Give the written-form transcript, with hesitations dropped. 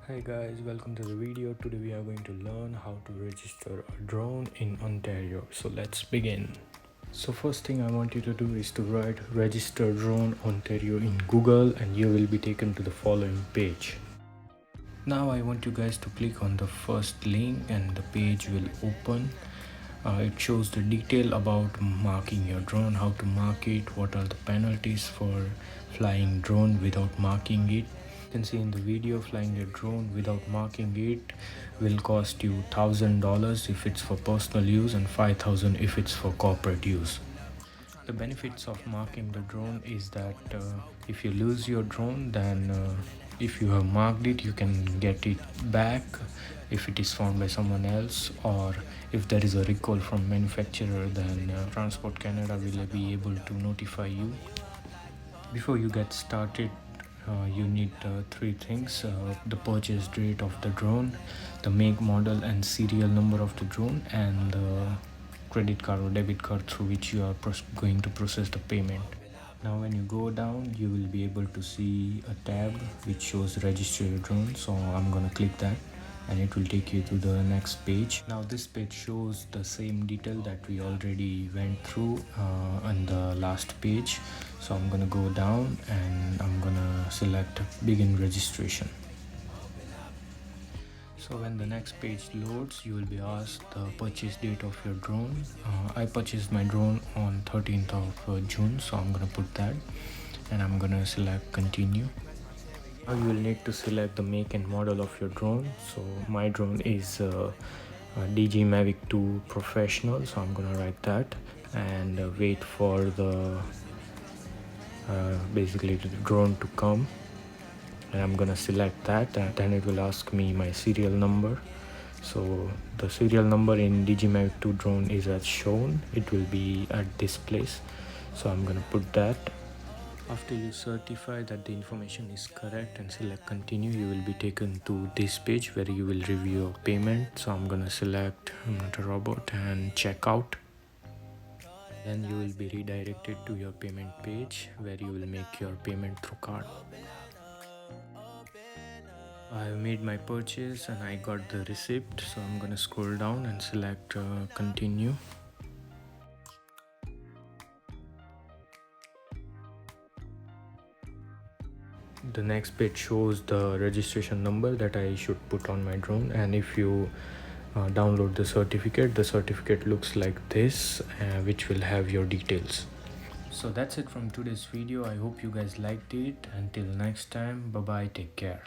Hi guys, welcome to the video. Today we are going to learn how to register a drone in Ontario. So let's begin. So first thing I want you to do is to write register drone Ontario in Google and you will be taken to the following page. Now I want you guys to click on the first link and the page will open. It shows the detail about marking your drone, how to mark it, what are the penalties for flying drone without marking it. You can see in the video, flying your drone without marking it will cost you $1,000 if it's for personal use and $5,000 if it's for corporate use. The benefits of marking the drone is that if you lose your drone, then if you have marked it, you can get it back if it is found by someone else, or if there is a recall from manufacturer, then Transport Canada will be able to notify you. Before you get started, you need three things: the purchase date of the drone, the make, model and serial number of the drone, and the credit card or debit card through which you are going to process the payment. Now when you go down, you will be able to see a tab which shows register your drone. So I'm gonna click that and it will take you to the next page. Now this page shows the same detail that we already went through on the last page. So I'm gonna go down and I'm gonna select begin registration. So when the next page loads, you will be asked the purchase date of your drone. I purchased my drone on 13th of June, so I'm gonna put that and I'm gonna select continue. Now you will need to select the make and model of your drone. So my drone is a DJI Mavic 2 Professional, so I'm gonna write that and wait for the basically the drone to come, and I'm gonna select that, and then it will ask me my serial number. So the serial number in DJI Mavic 2 drone is as shown. It will be at this place, so I'm gonna put that. After you certify that the information is correct and select continue, you will be taken to this page where you will review your payment. So I'm gonna select I'm not a robot and check out. Then you will be redirected to your payment page where you will make your payment through card. I have made my purchase and I got the receipt, so I'm gonna scroll down and select continue. The next page shows the registration number that I should put on my drone, and if you download the certificate looks like this, which will have your details. So that's it from today's video. I hope you guys liked it. Until next time, bye bye, take care.